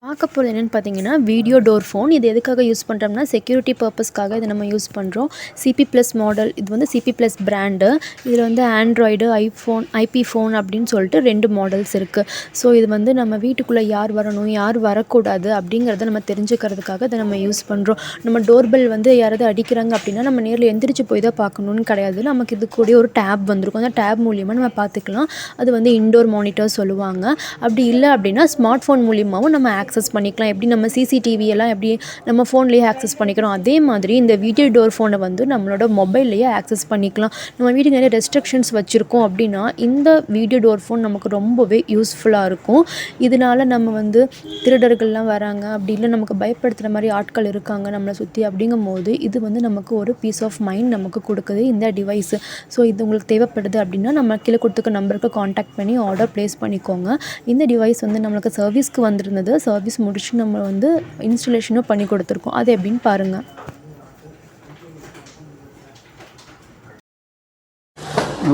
பார்க்க போகிறது என்னென்னு பார்த்தீங்கன்னா வீடியோ டோர் ஃபோன். இது எதுக்காக யூஸ் பண்ணுறோம்னா செக்யூரிட்டி பர்பஸ்க்காக இதை நம்ம யூஸ் பண்ணுறோம். CP plus model. இது வந்து சிபி ப்ளஸ் பிராண்டு. இதில் வந்து ஆண்ட்ராய்டு, ஐஃபோன், ஐபி ஃபோன் அப்படின்னு சொல்லிட்டு 2 மாடல்ஸ் இருக்குது. ஸோ இது வந்து நம்ம வீட்டுக்குள்ளே யார் வரணும் யார் வரக்கூடாது அப்படிங்கிறத நம்ம தெரிஞ்சுக்கிறதுக்காக இதை நம்ம யூஸ் பண்ணுறோம். நம்ம டோர்பெல் வந்து யாராவது அடிக்கிறாங்க அப்படின்னா நம்ம நேரில் எந்திரிச்சு போய் தான் பார்க்கணுன்னு கிடையாது. நமக்கு இது கூட ஒரு டேப் வந்திருக்கும். அந்த டேப் மூலியமாக நம்ம பார்த்துக்கலாம். அது வந்து இன்டோர் மானிட்டர் சொல்லுவாங்க. அப்படி இல்லை அப்படின்னா ஸ்மார்ட் ஃபோன் மூலியமாகவும் நம்ம ஆக்சஸ் பண்ணிக்கலாம். எப்படி நம்ம சிசிடிவி எல்லாம் எப்படி நம்ம ஃபோன்லேயே ஆக்சஸ் பண்ணிக்கிறோம், அதே மாதிரி இந்த வீடியோ டோர் ஃபோனை வந்து நம்மளோட மொபைல்லையே ஆக்சஸ் பண்ணிக்கலாம். நம்ம வீட்டுக்கு நிறைய ரெஸ்ட்ரிக்ஷன்ஸ் வச்சுருக்கோம் அப்படின்னா இந்த வீடியோ டோர் ஃபோன் நமக்கு ரொம்பவே யூஸ்ஃபுல்லாக இருக்கும். இதனால் நம்ம வந்து திருடர்கள்லாம் வராங்க, அப்படி இல்லை நமக்கு பயப்படுத்துகிற மாதிரி ஆட்கள் இருக்காங்க நம்மளை சுற்றி, அப்படிங்கும்போது இது வந்து நமக்கு ஒரு பீஸ் ஆஃப் மைண்ட் நமக்கு கொடுக்குது இந்த டிவைஸு. ஸோ இது உங்களுக்கு தேவைப்படுது அப்படின்னா நம்ம கீழே கொடுத்துக்க நம்பருக்கு காண்டாக்ட் பண்ணி ஆர்டர் ப்ளேஸ் பண்ணிக்கோங்க. இந்த டிவைஸ் வந்து நம்மளுக்கு சர்வீஸ்க்கு வந்திருந்தது. சர்வீஸ் முடிச்சு நம்ம வந்து இன்ஸ்டலேஷனும் பண்ணி கொடுத்துருக்கோம். அது எப்படின்னு பாருங்கள்.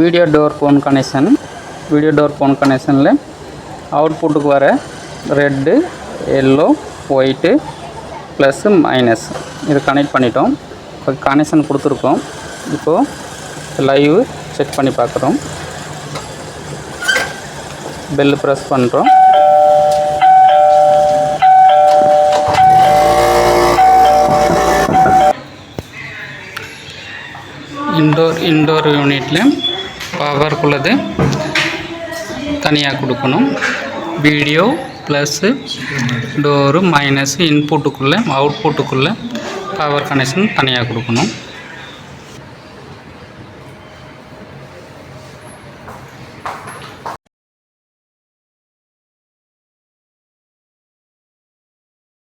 வீடியோ டோர் ஃபோன் கனெக்ஷனில் அவுட்புட்டுக்கு வர red, yellow, white, plus, minus இது கனெக்ட் பண்ணிட்டோம். இப்போ கனெக்ஷன் கொடுத்துருக்கோம். இப்போது லைவ் செக் பண்ணி பார்க்குறோம். பெல் ப்ரெஸ் பண்ணுறோம். இன்டோர் யூனிட்டில் பவருக்குள்ளது தனியாக கொடுக்கணும். வீடியோ ப்ளஸ்ஸு டோரு மைனஸு இன்புட்டுக்குள்ளே அவுட்புட்டுக்குள்ளே பவர் கனெக்ஷன் தனியாக கொடுக்கணும்.